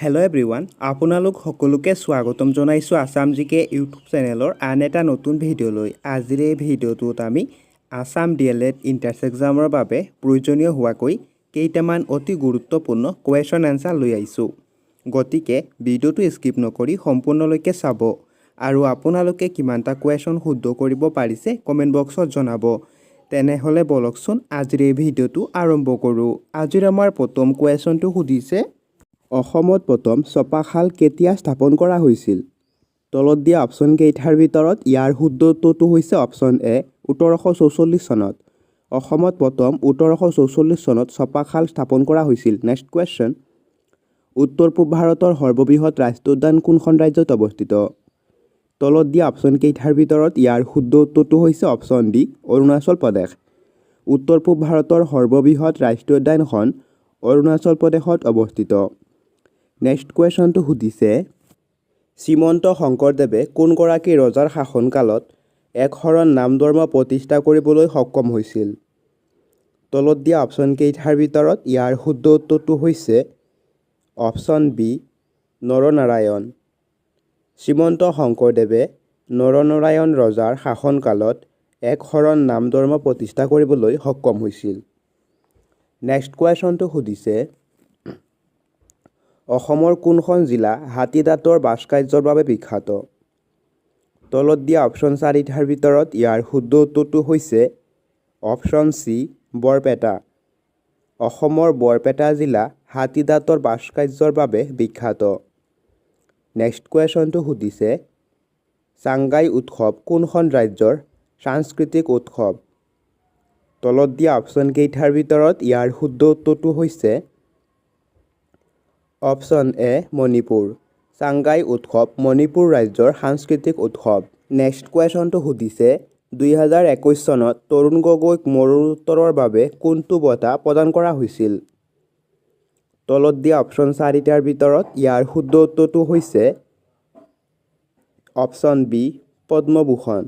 Hello' everyone, আপোনালোক সকলোকে স্বাগতম জনাইছোঁ আছাম জিকে ইউটিউব চেনেলৰ আন এটা নতুন ভিডিঅ'লৈ। আজিৰ এই ভিডিঅ'টোত আমি আছাম DLED এণ্ট্ৰেন্স এক্সামৰ বাবে প্ৰয়োজনীয় হোৱাকৈ কেইটামান অতি গুৰুত্বপূৰ্ণ কুৱেশ্যন এনচাৰ লৈ আহিছোঁ। গতিকে ভিডিঅ'টো স্কিপ নকৰি সম্পূৰ্ণলৈকে চাব আৰু আপোনালোকে কিমানটা কুৱেশ্যন শুদ্ধ কৰিব পাৰিছে কমেণ্ট বক্সত জনাব। তেনেহ'লে বলকচোন আজিৰ এই ভিডিঅ'টো আৰম্ভ কৰোঁ। আজিৰ আমাৰ প্ৰথম কুৱেশ্যনটো সুধিছে, অসমত প্ৰথম ছপাশাল কেতিয়া স্থাপন কৰা হৈছিল? তলত দিয়া অপশ্যন কেইটাৰ ভিতৰত ইয়াৰ শুদ্ধ উত্তৰটো হৈছে অপশ্যন এ ১৮৪৪ চনত। অসমত প্ৰথম ১৮৪৪ চনত ছপাশাল স্থাপন কৰা হৈছিল। নেক্সট কুৱেশ্যন, উত্তৰ পূব ভাৰতৰ সৰ্ববৃহৎ ৰাষ্ট্ৰীয় উদ্যান কোনখন ৰাজ্যত অৱস্থিত? তলত দিয়া অপশ্যন কেইটাৰ ভিতৰত ইয়াৰ শুদ্ধ উত্তৰটো হৈছে অপশ্যন ডি অৰুণাচল প্ৰদেশ। উত্তৰ পূব ভাৰতৰ সৰ্ববৃহৎ ৰাষ্ট্ৰীয় উদ্যানখন অৰুণাচল প্ৰদেশত অৱস্থিত। নেক্সট কুৱেশ্যনটো সুধিছে, শ্ৰীমন্ত শংকৰদেৱে কোনগৰাকী ৰজাৰ শাসনকালত এক শৰণ নাম ধৰ্ম প্ৰতিষ্ঠা কৰিবলৈ সক্ষম হৈছিল? তলত দিয়া অপশ্যন কেইটাৰ ভিতৰত ইয়াৰ শুদ্ধ উত্তৰটো হৈছে অপশ্যন বি নৰনাৰায়ণ। শ্ৰীমন্ত শংকৰদেৱে নৰনাৰায়ণ ৰজাৰ শাসনকালত এক শৰণ নাম ধৰ্ম প্ৰতিষ্ঠা কৰিবলৈ সক্ষম হৈছিল। নেক্সট কুৱেশ্যনটো সুধিছে, অসমৰ কোনখন জিলা হাতী দাঁতৰ ভাস্কৰ্যৰ বাবে বিখ্যাত? তলত দিয়া অপশ্যন চাৰিটাৰ ভিতৰত ইয়াৰ শুদ্ধ উত্তৰটো হৈছে অপশ্যন চি বৰপেটা। অসমৰ বৰপেটা জিলা হাতী দাঁতৰ ভাস্কৰ্যৰ বাবে বিখ্যাত। নেক্সট কুৱেশ্যনটো সুধিছে, চাংগাই উৎসৱ কোনখন ৰাজ্যৰ সাংস্কৃতিক উৎসৱ? তলত দিয়া অপশ্যন কেইটাৰ ভিতৰত ইয়াৰ শুদ্ধ উত্তৰটো হৈছে অপশ্যন এ মণিপুৰ। চাংগাই উৎসৱ মণিপুৰ ৰাজ্যৰ সাংস্কৃতিক উৎসৱ। নেক্সট কুৱেশ্যনটো সুধিছে, ২০২১ চনত তৰুণ গগৈক মৰণোত্তৰৰ বাবে কোনটো বঁটা প্ৰদান কৰা হৈছিল? তলত দিয়া অপশ্যন চাৰিটাৰ ভিতৰত ইয়াৰ শুদ্ধ উত্তৰটো হৈছে অপশ্যন বি পদ্মভূষণ।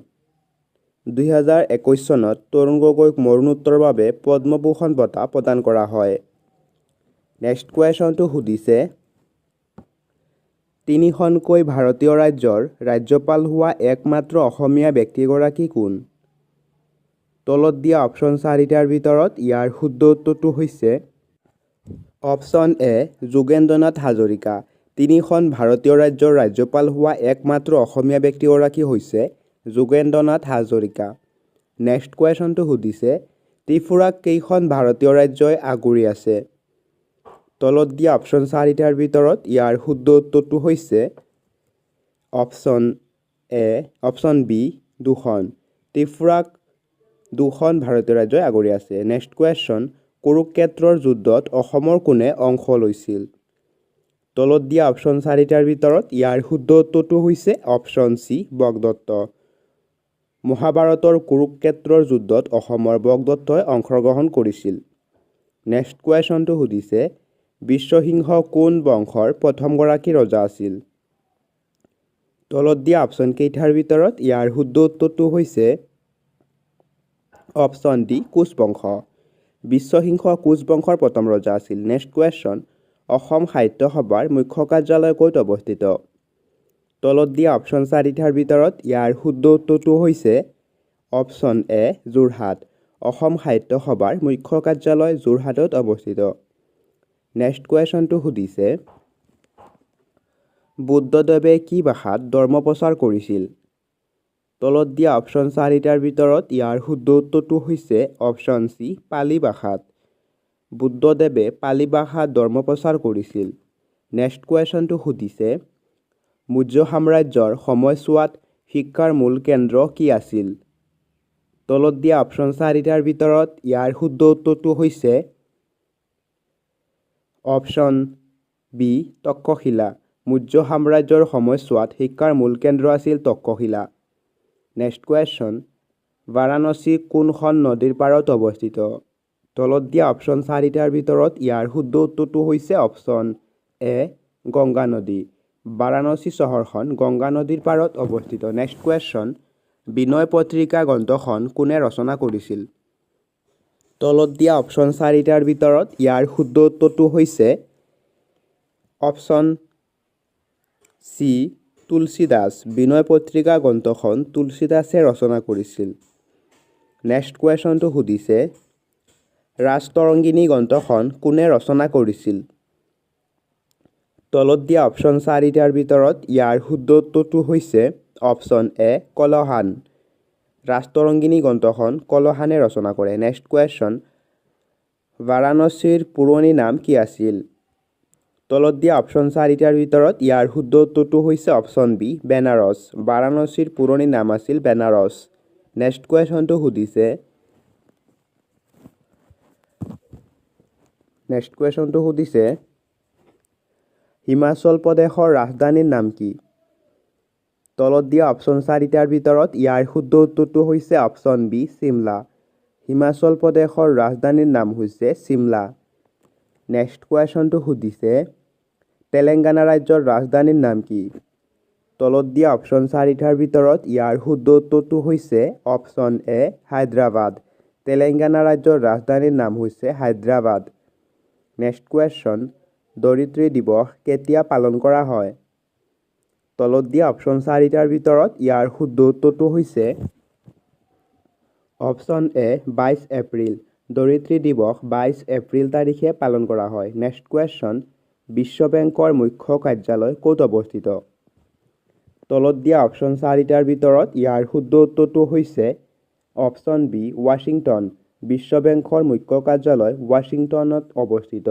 ২০২১ চনত তৰুণ গগৈক মৰণোত্তৰৰ বাবে পদ্মভূষণ বঁটা প্ৰদান কৰা হয়। নেক্সট কুৱেশ্যনটো সুধিছে, তিনিখনকৈ ভাৰতীয় ৰাজ্যৰ ৰাজ্যপাল হোৱা একমাত্ৰ অসমীয়া ব্যক্তিগৰাকী কোন? তলত দিয়া অপশ্যন চাৰিটাৰ ভিতৰত ইয়াৰ শুদ্ধ উত্তৰটো হৈছে অপশ্যন এ যোগেন্দ্ৰনাথ হাজৰিকা। তিনিখন ভাৰতীয় ৰাজ্যৰ ৰাজ্যপাল হোৱা একমাত্ৰ অসমীয়া ব্যক্তিগৰাকী হৈছে যোগেন্দ্ৰনাথ হাজৰিকা। নেক্সট কুৱেশ্যনটো সুধিছে, ত্ৰিপুৰাক কেইখন ভাৰতীয় ৰাজ্যই আগুৰি আছে? তলত দিয়া অপশ্যন চাৰিটাৰ ভিতৰত ইয়াৰ শুদ্ধ উত্তৰটো হৈছে অপশ্যন বি দুখন। ত্ৰিপুৰাক দুখন ভাৰতীয় ৰাজ্যই আগুৰি আছে। নেক্সট কুৱেশ্যন, কুৰুক্ষেত্ৰৰ যুদ্ধত অসমৰ কোনে অংশ লৈছিল? তলত দিয়া অপশ্যন চাৰিটাৰ ভিতৰত ইয়াৰ শুদ্ধ উত্তৰটো হৈছে অপশ্যন চি বগদত্ত। মহাভাৰতৰ কুৰুক্ষেত্ৰৰ যুদ্ধত অসমৰ বগদত্তই অংশগ্ৰহণ কৰিছিল। নেক্সট কুৱেশ্যনটো সুধিছে, বিশ্বসিংহ কোন বংশৰ প্ৰথমগৰাকী ৰজা আছিল? তলত দিয়া অপশ্যন কেইটাৰ ভিতৰত ইয়াৰ শুদ্ধ উত্তৰটো হৈছে অপশ্যন ডি কোচ বংশ। বিশ্বসিংহ কোচ বংশৰ প্ৰথম ৰজা আছিল। নেক্সট কুৱেশ্যন, অসম সাহিত্য সভাৰ মুখ্য কাৰ্যালয় ক'ত অৱস্থিত? তলত দিয়া অপশ্যন চাৰিটাৰ ভিতৰত ইয়াৰ শুদ্ধ উত্তৰটো হৈছে অপশ্যন এ যোৰহাট। অসম সাহিত্য সভাৰ মুখ্য কাৰ্যালয় যোৰহাটত অৱস্থিত। নেক্সট কুৱেশ্যনটো সুধিছে, বুদ্ধদেৱে কি ভাষাত ধৰ্ম প্ৰচাৰ কৰিছিল? তলত দিয়া অপশ্যন চাৰিটাৰ ভিতৰত ইয়াৰ শুদ্ধ উত্তৰটো হৈছে অপশ্যন চি পালি ভাষাত। বুদ্ধদেৱে পালি ভাষাত ধৰ্ম প্ৰচাৰ কৰিছিল। নেক্সট কুৱেশ্যনটো সুধিছে, মৌৰ্য সাম্ৰাজ্যৰ সময়ছোৱাত শিক্ষাৰ মূল কেন্দ্ৰ কি আছিল? তলত দিয়া অপশ্যন চাৰিটাৰ ভিতৰত ইয়াৰ শুদ্ধ উত্তৰটো হৈছে অপশ্যন বি তক্ষশিলা। মৌৰ্য সাম্ৰাজ্যৰ সময়ছোৱাত শিক্ষাৰ মূল কেন্দ্ৰ আছিল তক্ষশিলা। নেক্সট কুৱেশ্যন, বাৰাণসী কোনখন নদীৰ পাৰত অৱস্থিত? তলত দিয়া অপশ্যন চাৰিটাৰ ভিতৰত ইয়াৰ শুদ্ধ উত্তৰটো হৈছে অপশ্যন এ গংগা নদী। বাৰাণসী চহৰখন গংগা নদীৰ পাৰত অৱস্থিত। নেক্সট কুৱেশ্যন, বিনয় পত্ৰিকা গ্ৰন্থখন কোনে ৰচনা কৰিছিল? তলত দিয়া অপশ্যন চাৰিটাৰ ভিতৰত ইয়াৰ শুদ্ধ উত্তৰটো হৈছে অপশ্যন চি তুলসীদাস। বিনয় পত্ৰিকা গ্ৰন্থখন তুলসীদাসে ৰচনা কৰিছিল। নেক্সট কুৱেশ্যনটো সুধিছে ৰাজতৰংগিনী গ্ৰন্থখন কোনে ৰচনা কৰিছিল? তলত দিয়া অপশ্যন চাৰিটাৰ ভিতৰত ইয়াৰ শুদ্ধ উত্তৰটো হৈছে অপশ্যন এ কলহান। ৰাজতৰংগিনী গ্ৰন্থখন কলহানে ৰচনা কৰে। নেক্সট কুৱেশ্যন বাৰাণসীৰ পুৰণি নাম কি আছিল? তলত দিয়া অপশ্যন চাৰিটাৰ ভিতৰত ইয়াৰ শুদ্ধ উত্তৰটো হৈছে অপশ্যন বি বেনাৰস। বাৰাণসীৰ পুৰণি নাম আছিল বেনাৰস। নেক্সট কুৱেশ্যনটো সুধিছে হিমাচল প্ৰদেশৰ ৰাজধানীৰ নাম কি? তলত দিয়া অপশ্যন চাৰিটাৰ ভিতৰত ইয়াৰ শুদ্ধ উত্তৰটো হৈছে অপশ্যন বি চিমলা। হিমাচল প্ৰদেশৰ ৰাজধানীৰ নাম হৈছে চিমলা। নেক্সট কুৱেশ্যনটো সুধিছে তেলেংগানা ৰাজ্যৰ ৰাজধানীৰ নাম কি? তলত দিয়া অপশ্যন চাৰিটাৰ ভিতৰত ইয়াৰ শুদ্ধ উত্তৰটো হৈছে অপশ্যন এ হায়দৰাবাদ। তেলেংগানা ৰাজ্যৰ ৰাজধানীৰ নাম হৈছে হায়দৰাবাদ। নেক্সট কুৱেশ্যন ধৰিত্ৰী দিৱস কেতিয়া পালন কৰা হয়? তলত দিয়া অপশ্যন চাৰিটাৰ ভিতৰত ইয়াৰ শুদ্ধ উত্তৰটো হৈছে অপশ্যন এ 22 এপ্ৰিল। ধৰিত্ৰী দিৱস 22 এপ্ৰিল তাৰিখে পালন কৰা হয়। নেক্সট কুৱেশ্যন বিশ্ব বেংকৰ মুখ্য কাৰ্যালয় ক'ত অৱস্থিত? তলত দিয়া অপশ্যন চাৰিটাৰ ভিতৰত ইয়াৰ শুদ্ধ উত্তৰটো হৈছে অপশ্যন বি ৱাশ্বিংটন। বিশ্ব বেংকৰ মুখ্য কাৰ্যালয় ৱাশ্বিংটনত অৱস্থিত।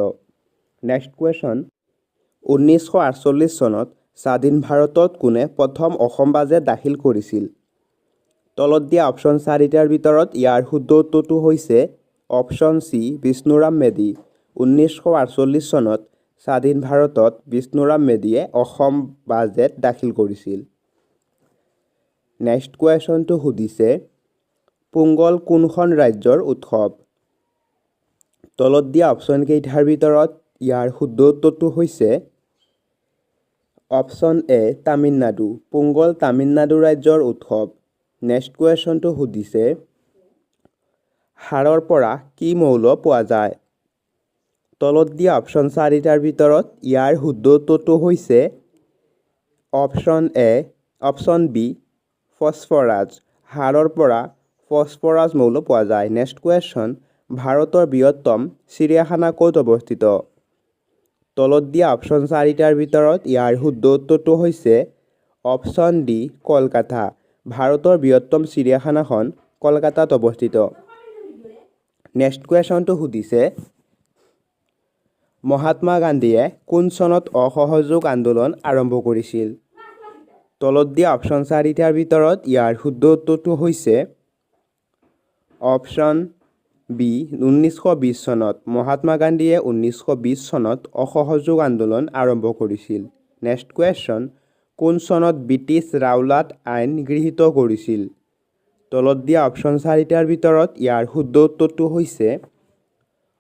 নেক্সট কুৱেশ্যন 1948 চনত স্বাধীন ভাৰতত কোনে প্ৰথম অসম বাজেট দাখিল কৰিছিল? তলত দিয়া অপশ্যন চাৰিটাৰ ভিতৰত ইয়াৰ শুদ্ধ উত্তৰটো হৈছে অপশ্যন চি বিষ্ণুৰাম মেধি। 1948 চনত স্বাধীন ভাৰতত বিষ্ণুৰাম মেধিয়ে অসম বাজেট দাখিল কৰিছিল। নেক্সট কুৱেশ্যনটো সুধিছে পোংগল কোনখন ৰাজ্যৰ উৎসৱ? তলত দিয়া অপশ্যন কেইটাৰ ভিতৰত ইয়াৰ শুদ্ধ উত্তৰটো হৈছে অপশ্যন এ তামিলনাডু। পোংগল তামিলনাডু ৰাজ্যৰ উৎসৱ। নেক্সট কুৱেশ্যনটো সুধিছে সাৰৰ পৰা কি মৌল পোৱা যায়? তলত দিয়া অপশ্যন চাৰিটাৰ ভিতৰত ইয়াৰ শুদ্ধ উত্তৰটো হৈছে অপশ্যন বি ফছফৰাছ। সাৰৰ পৰা ফছফৰাছ মৌল পোৱা যায়। নেক্সট কুৱেশ্যন ভাৰতৰ বৃহত্তম চিৰিয়াখানা ক'ত অৱস্থিত? তলত দিয়া অপশ্যন চাৰিটাৰ ভিতৰত ইয়াৰ শুদ্ধ উত্তৰটো হৈছে অপশ্যন ডি কলকাতা। ভাৰতৰ বৃহত্তম চিৰিয়াখানাখন কলকাতাত অৱস্থিত। নেক্সট কুৱেশ্যনটো সুধিছে মহাত্মা গান্ধীয়ে কোন চনত অসহযোগ আন্দোলন আৰম্ভ কৰিছিল? তলত দিয়া অপশ্যন চাৰিটাৰ ভিতৰত ইয়াৰ শুদ্ধ উত্তৰটো হৈছে অপশ্যন বি 1920 চনত। মহাত্মা গান্ধীয়ে 1920 চনত অসহযোগ আন্দোলন আৰম্ভ কৰিছিল। নেক্সট কুৱেশ্যন কোন চনত ব্ৰিটিছ ৰাওলাট আইন গৃহীত কৰিছিল? তলত দিয়া অপশ্যন চাৰিটাৰ ভিতৰত ইয়াৰ শুদ্ধ উত্তৰটো হৈছে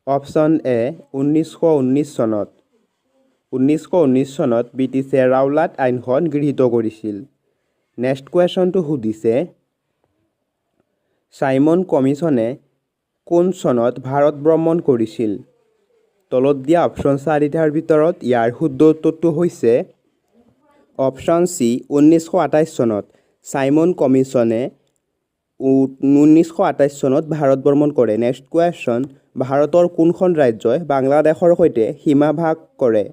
অপশ্যন এ 1919 চনত। 1919 চনত ব্ৰিটিছে ৰাওলাট আইনখন গৃহীত কৰিছিল। নেক্সট কুৱেশ্যনটো সুধিছে চাইমন কমিছনে কোন চনত ভাৰত ভ্ৰমণ কৰিছিল? তলত দিয়া অপশ্যন চাৰিটাৰ ভিতৰত ইয়াৰ শুদ্ধ উত্তৰটো হৈছে অপশ্যন চি 1928 চনত। চাইমন কমিছনে 1928 চনত ভাৰত ভ্ৰমণ কৰে। নেক্সট কুৱেশ্যন ভাৰতৰ কোনখন ৰাজ্যই বাংলাদেশৰ সৈতে সীমা ভাগ কৰে?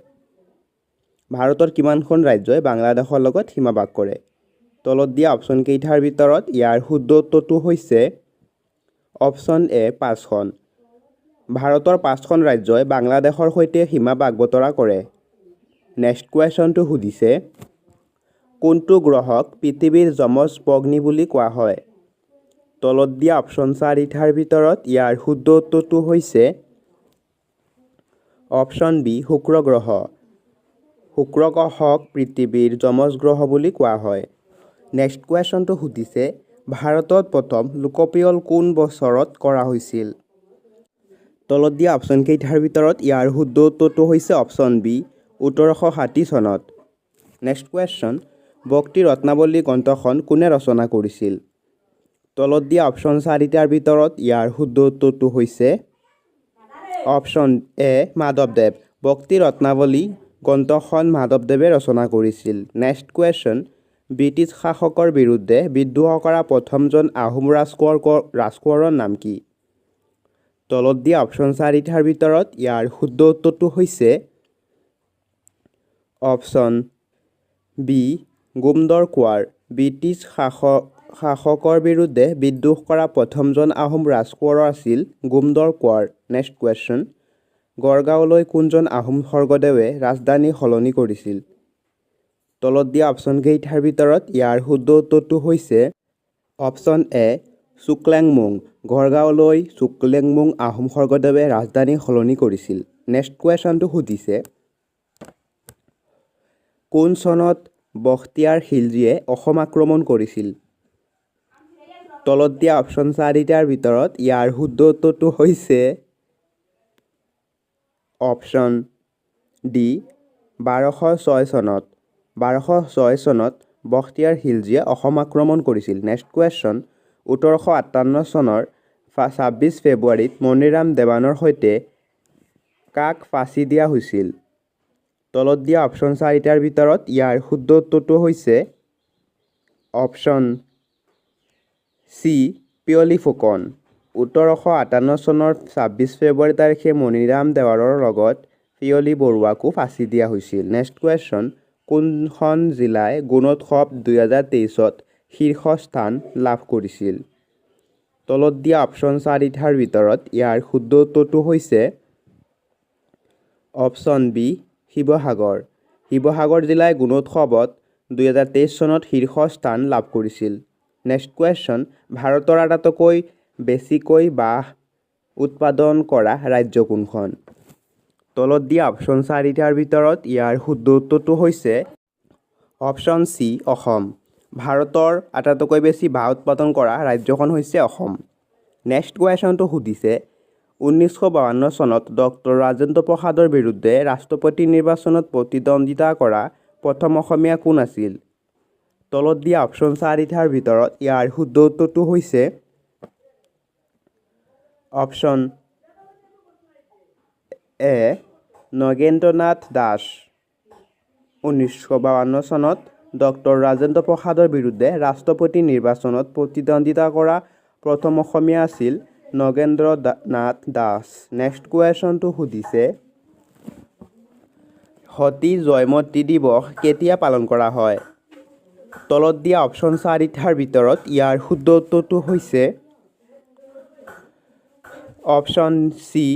ভাৰতৰ কিমানখন ৰাজ্যই বাংলাদেশৰ লগত সীমা ভাগ কৰে? তলত দিয়া অপশ্যন কেইটাৰ ভিতৰত ইয়াৰ শুদ্ধ উত্তৰটো হৈছে অপশ্যন এ 5খন। ভাৰতৰ 5খন ৰাজ্যই বাংলাদেশৰ সৈতে সীমা ভাগ বতৰা কৰে। নেক্সট কুৱেশ্যনটো সুধিছে কোনটো গ্ৰহক পৃথিৱীৰ যমজ ভগ্নী বুলি কোৱা হয়? তলত দিয়া অপশ্যন চাৰিটাৰ ভিতৰত ইয়াৰ শুদ্ধ উত্তৰটো হৈছে অপশ্যন বি শুক্ৰ গ্ৰহ। শুক্ৰ গ্ৰহক পৃথিৱীৰ যমজ গ্ৰহ বুলি কোৱা হয়। নেক্সট কুৱেশ্যনটো সুধিছে ভাৰতত প্ৰথম লোকপিয়ল কোন বছৰত কৰা হৈছিল? তলত দিয়া অপশ্যন কেইটাৰ ভিতৰত ইয়াৰ শুদ্ধ উত্তৰটো হৈছে অপশ্যন বি 1860 চনত। নেক্সট কুৱেশ্যন ভক্তি ৰত্নাৱলী গ্ৰন্থখন কোনে ৰচনা কৰিছিল? তলত দিয়া অপশ্যন চাৰিটাৰ ভিতৰত ইয়াৰ শুদ্ধ উত্তৰটো হৈছে অপশ্যন এ মাধৱদেৱ। ভক্তি ৰত্নাৱলী গ্ৰন্থখন মাধৱদেৱে ৰচনা কৰিছিল। নেক্সট কুৱেশ্যন, ব্ৰিটিছ শাসকৰ বিৰুদ্ধে বিদ্ৰোহ কৰা প্ৰথমজন আহোম ৰাজকোঁৱৰৰ নাম কি? তলত দিয়া অপশ্যন চাৰিটাৰ ভিতৰত ইয়াৰ শুদ্ধ উত্তৰটো হৈছে অপশ্যন বি গুমদৰ কোঁৱৰ। ব্ৰিটিছ শাসকৰ বিৰুদ্ধে বিদ্ৰোহ কৰা প্ৰথমজন আহোম ৰাজকোঁৱৰ আছিল গুমদৰ কোঁৱৰ। নেক্সট কুৱেশ্যন, গড়গাঁৱলৈ কোনজন আহোম স্বৰ্গদেৱে ৰাজধানী সলনি কৰিছিল? তলত দিয়া অপশ্যনকেইটাৰ ভিতৰত ইয়াৰ শুদ্ধ উত্তৰটো হৈছে অপশ্যন এ চুকলেংমুং। গড়গাঁৱলৈ চুকলেংমুং আহোম স্বৰ্গদেৱে ৰাজধানী সলনি কৰিছিল। নেক্সট কুৱেশ্যনটো সুধিছে, কোন চনত বখতিয়াৰ খিলজীয়ে অসম আক্ৰমণ কৰিছিল? তলত দিয়া অপশ্যন চাৰিটাৰ ভিতৰত ইয়াৰ শুদ্ধ উত্তৰটো হৈছে অপশ্যন ডি 1206 চনত। 1206 চনত বখতিয়াৰ খিলজীয়ে অসম আক্ৰমণ কৰিছিল। নেক্সট কুৱেশ্যন, 1858 চনৰ 26 ফেব্ৰুৱাৰীত মণিৰাম দেৱানৰ সৈতে কাক ফাঁচি দিয়া হৈছিল? তলত দিয়া অপশ্যন চাৰিটাৰ ভিতৰত ইয়াৰ শুদ্ধ উত্তৰটো হৈছে অপশ্যন চি পিয়লি ফুকন। 1858 চনৰ 26 ফেব্ৰুৱাৰী তাৰিখে মণিৰাম দেৱানৰ লগত পিয়লি বৰুৱাকো ফাঁচি দিয়া হৈছিল। নেক্সট কুৱেশ্যন, কোনখন জিলাই গুণোৎসৱ 2023ত শীৰ্ষস্থান লাভ কৰিছিল? তলত দিয়া অপশ্যন চাৰিটাৰ ভিতৰত ইয়াৰ শুদ্ধ উত্তৰটো হৈছে অপশ্যন বি শিৱসাগৰ। শিৱসাগৰ জিলাই গুণোৎসৱত 2023 চনত শীৰ্ষস্থান লাভ কৰিছিল। নেক্সট কুৱেশ্যন, ভাৰতৰ আটাইতকৈ বেছিকৈ বাঁহ উৎপাদন কৰা ৰাজ্য কোনখন? তলত দিয়া অপশ্যন চাৰিটাৰ ভিতৰত ইয়াৰ শুদ্ধ উত্তৰটো হৈছে অপশ্যন চি অসম। ভাৰতৰ আটাইতকৈ বেছি বাঁহ উৎপাদন কৰা ৰাজ্যখন হৈছে অসম। নেক্সট কুৱেশ্যনটো সুধিছে, 1952 চনত ডক্টৰ ৰাজেন্দ্ৰ প্ৰসাদৰ বিৰুদ্ধে ৰাষ্ট্ৰপতি নিৰ্বাচনত প্ৰতিদ্বন্দ্বিতা কৰা প্ৰথম অসমীয়া কোন আছিল? তলত দিয়া অপশ্যন চাৰিটাৰ ভিতৰত ইয়াৰ শুদ্ধ উত্তৰটো হৈছে অপশ্যন এ নগেন্দ্ৰনাথ দাস। 1952 চনত ডক্টৰ ৰাজেন্দ্ৰ প্ৰসাদৰ বিৰুদ্ধে ৰাষ্ট্ৰপতি নিৰ্বাচনত প্ৰতিদ্বন্দ্বিতা কৰা প্ৰথম অসমীয়া আছিল নগেন্দ্ৰনাথ দাস। নেক্সট কুৱেশ্যনটো সুধিছে, সতী জয়মতী দিৱস কেতিয়া পালন কৰা হয়? তলত দিয়া অপশ্যন চাৰিটাৰ ভিতৰত ইয়াৰ শুদ্ধ উত্তৰটো হৈছে অপশ্যন চি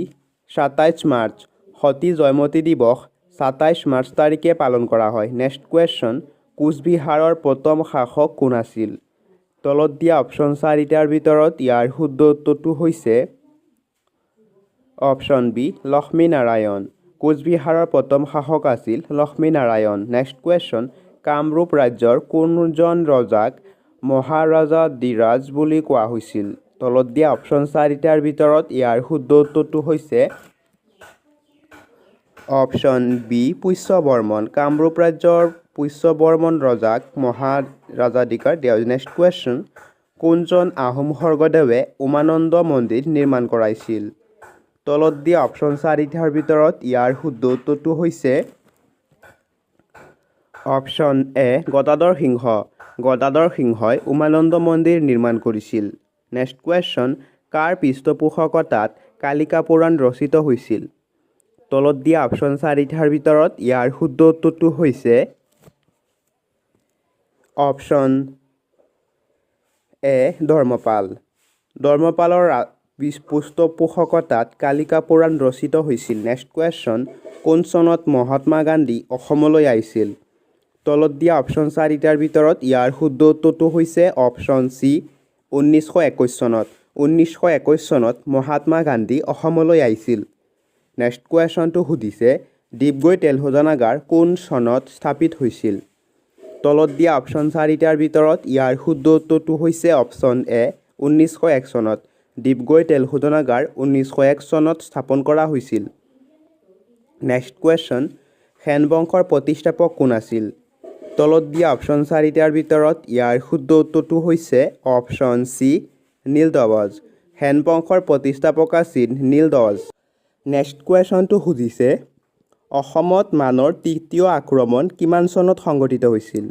27 মাৰ্চ। সতী জয়মতী দিৱস 27 মাৰ্চ তাৰিখে পালন কৰা হয়। নেক্সট কুৱেশ্যন, কোচবিহাৰৰ প্ৰথম শাসক কোন আছিল? তলত দিয়া অপশ্যন চাৰিটাৰ ভিতৰত ইয়াৰ শুদ্ধ উত্তৰটো হৈছে অপশ্যন বি লক্ষ্মীনাৰায়ণ। কোচবিহাৰৰ প্ৰথম শাসক আছিল লক্ষ্মীনাৰায়ণ। নেক্সট কুৱেশ্যন, কামৰূপ ৰাজ্যৰ কোনজন ৰজাক মহাৰাজাধিৰাজ বুলি কোৱা হৈছিল? তলত দিয়া অপশ্যন চাৰিটাৰ ভিতৰত ইয়াৰ শুদ্ধ উত্তৰটো হৈছে অপশ্যন বি পুষ্যবৰ্মন। কামৰূপ ৰাজ্যৰ পুষ্যবৰ্মন ৰজাক মহাৰাজাধিকাৰ দিয়া হৈছিল। নেক্সট কুৱেশ্যন, কোনজন আহোম স্বৰ্গদেৱে উমানন্দ মন্দিৰ নিৰ্মাণ কৰাইছিল? তলত দিয়া অপশ্যন চাৰিটাৰ ভিতৰত ইয়াৰ শুদ্ধ উত্তৰটো হৈছে অপশ্যন এ গদাধৰ সিংহ। গদাধৰ সিংহই উমানন্দ মন্দিৰ নিৰ্মাণ কৰিছিল। নেক্সট কুৱেশ্যন, কাৰ পৃষ্ঠপোষকতাত কালিকা পুৰাণ ৰচিত হৈছিল? তলত দিয়া অপশ্যন চাৰিটাৰ ভিতৰত ইয়াৰ শুদ্ধ উত্তৰটো হৈছে অপশ্যন এ ধৰ্মপাল। ধৰ্মপালৰ পৃষ্ঠপোষকতাত কালিকা পুৰাণ ৰচিত হৈছিল। নেক্সট কুৱেশ্যন, কোন চনত মহাত্মা গান্ধী অসমলৈ আহিছিল? তলত দিয়া অপশ্যন চাৰিটাৰ ভিতৰত ইয়াৰ শুদ্ধ উত্তৰটো হৈছে অপশ্যন চি 1921 চনত। 1921 চনত মহাত্মা গান্ধী অসমলৈ আহিছিল। নেক্সট কুৱেশ্যনটো সুধিছে, ডিগবৈ তেল শোধনাগাৰ কোন চনত স্থাপিত হৈছিল? তলত দিয়া অপশ্যন চাৰিটাৰ ভিতৰত ইয়াৰ শুদ্ধ উত্তৰটো হৈছে অপশ্যন এ 1901 চনত। ডিগবৈ তেল শোধনাগাৰ 1901 চনত স্থাপন কৰা হৈছিল। নেক্সট কুৱেশ্যন, সেন বংশৰ প্ৰতিষ্ঠাপক কোন আছিল? তলত দিয়া অপশ্যন চাৰিটাৰ ভিতৰত ইয়াৰ শুদ্ধ উত্তৰটো হৈছে অপশ্যন চি নীলধ্বজ। সেন বংশৰ প্ৰতিষ্ঠাপক আছিল নীলধ্বজ। নেক্সট কুৱেশ্যনটো সুধিছে, অসমত মানৰ তৃতীয় আক্ৰমণ কিমান চনত সংঘটিত হৈছিল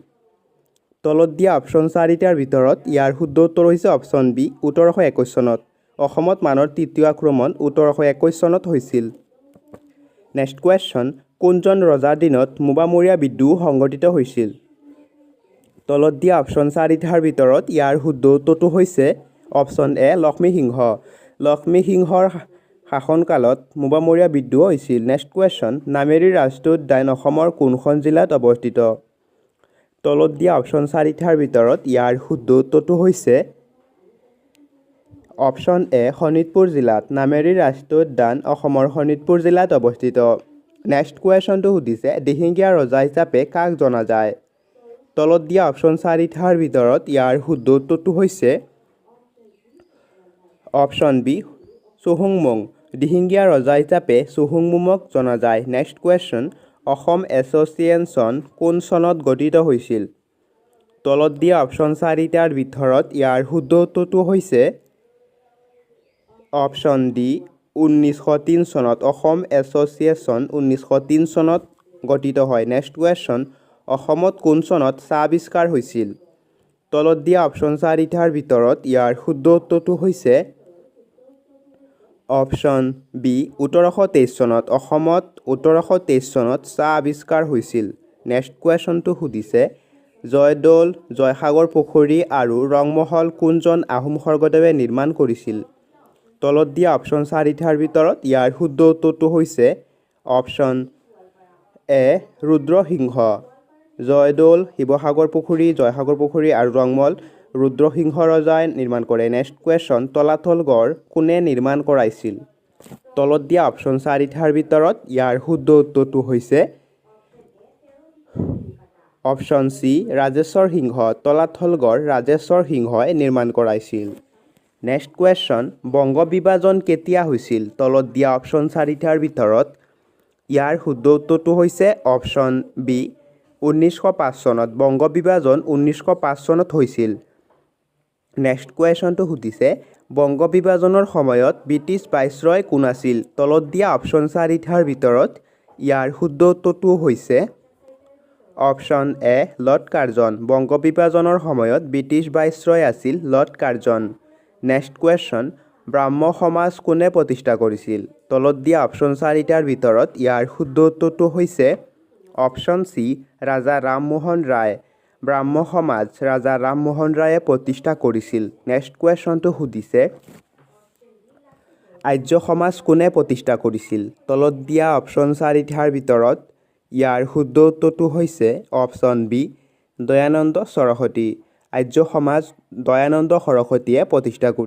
তলত দিয়া অপশ্যন চাৰিটাৰ ভিতৰত ইয়াৰ শুদ্ধ উত্তৰ হৈছে অপশ্যন বি ১৮২১ চনত অসমত মানৰ তৃতীয় আক্ৰমণ ১৮২১ চনত হৈছিল নেক্সট কুৱেশ্যন কোনজন ৰজাৰ দিনত মোৱামৰীয়া বিদ্ৰোহ সংঘটিত হৈছিল তলত দিয়া অপশ্যন চাৰিটাৰ ভিতৰত ইয়াৰ শুদ্ধ উত্তৰটো হৈছে অপশ্যন এ লক্ষ্মী সিংহৰ শাসনকালত মোৱামৰীয়া বিদ্ৰোহ হৈছিল নেক্সট কুৱেশ্যন নামেৰি ৰাষ্ট্ৰীয় উদ্যান অসমৰ কোনখন জিলাত অৱস্থিত তলত দিয়া অপশ্যন চাৰিটাৰ ভিতৰত ইয়াৰ শুদ্ধ উত্তৰটো হৈছে অপশ্যন এ শোণিতপুৰ জিলাত নামেৰি ৰাষ্ট্ৰীয় উদ্যান অসমৰ শোণিতপুৰ জিলাত অৱস্থিত নেক্সট কুৱেশ্যনটো সুধিছে দিহিঙীয়া ৰজা হিচাপে কাক জনা যায় তলত দিয়া অপশ্যন চাৰিটাৰ ভিতৰত ইয়াৰ শুদ্ধ উত্তৰটো হৈছে অপশ্যন বি চুহুংমুং দিহিঙীয়া ৰজা হিচাপে চুহুংমুঙক জনা যায় নেক্সট কুৱেশ্যন অসম এছ'চিয়েশ্যন কোন চনত গঠিত হৈছিল তলত দিয়া অপশ্যন চাৰিটাৰ ভিতৰত ইয়াৰ শুদ্ধ উত্তৰটো হৈছে অপশ্যন ডি ১৯০৩ চনত অসম এছ'চিয়েশ্যন ১৯০৩ চনত গঠিত হয় নেক্সট কুৱেশ্যন অসমত কোন চনত চাহ আৱিষ্কাৰ হৈছিল তলত দিয়া অপশ্যন চাৰিটাৰ ভিতৰত ইয়াৰ শুদ্ধ উত্তৰটো হৈছে অপশ্যন বি ১৮২৩ চনত অসমত ১৮২৩ চনত চাহ আৱিষ্কাৰ হৈছিল নেক্সট কুৱেশ্যনটো সুধিছে জয়দৌল জয়সাগৰ পুখুৰী আৰু ৰংমহল কোনজন আহোম স্বৰ্গদেৱে নিৰ্মাণ কৰিছিল তলত দিয়া অপশ্যন চাৰিটাৰ ভিতৰত ইয়াৰ শুদ্ধ উত্তৰটো হৈছে অপশ্যন এ ৰুদ্ৰসিংহ জয়দৌল শিৱসাগৰ পুখুৰী আৰু ৰংমহল ৰুদ্ৰসিংহ ৰজাই নিৰ্মাণ কৰে নেক্সট কুৱেশ্যন তলাতল গড় কোনে নিৰ্মাণ কৰাইছিল তলত দিয়া অপশ্যন চাৰিটাৰ ভিতৰত ইয়াৰ শুদ্ধ উত্তৰটো হৈছে অপশ্যন চি ৰাজেশ্বৰ সিংহ তলাতল গড় ৰাজেশ্বৰ সিংহই নিৰ্মাণ কৰাইছিল নেক্সট কুৱেশ্যন বংগ বিভাজন কেতিয়া হৈছিল তলত দিয়া অপশ্যন চাৰিটাৰ ভিতৰত ইয়াৰ শুদ্ধ উত্তৰটো হৈছে অপশ্যন বি ১৯০৫ চনত বংগ বিভাজন ১৯০৫ চনত হৈছিল নেক্সট কুৱেশ্যনটো সুধিছে বংগ বিভাজনৰ সময়ত ব্ৰিটিছ ভাইচৰয় কোন আছিল তলত দিয়া অপশ্যন চাৰিটাৰ ভিতৰত ইয়াৰ শুদ্ধ উত্তৰটো হৈছে option A lord Curzon Banga বিভাজনৰ সময়ত ব্ৰিটিছ ভাইচৰয় আছিল লৰ্ড কাৰ্জন নেক্সট কুৱেশ্যন ব্ৰাহ্ম সমাজ কোনে প্ৰতিষ্ঠা কৰিছিল তলত দিয়া অপশ্যন চাৰিটাৰ ভিতৰত ইয়াৰ শুদ্ধ উত্তৰটো হৈছে অপশ্যন চি ৰাজা ৰামমোহন ৰায় ব্ৰাহ্ম সমাজ ৰাজা ৰামমোহন ৰায়ে প্ৰতিষ্ঠা কৰিছিল নেক্সট কুৱেশ্যনটো সুধিছে আৰ্য সমাজ কোনে প্ৰতিষ্ঠা কৰিছিল তলত দিয়া অপশ্যন চাৰিটাৰ ভিতৰত ইয়াৰ শুদ্ধ উত্তৰটো হৈছে অপশ্যন বি দয়ানন্দ সৰস্বতী আৰ্য সমাজ দয়ানন্দ সৰস্বতীয়ে প্ৰতিষ্ঠা কৰিছিল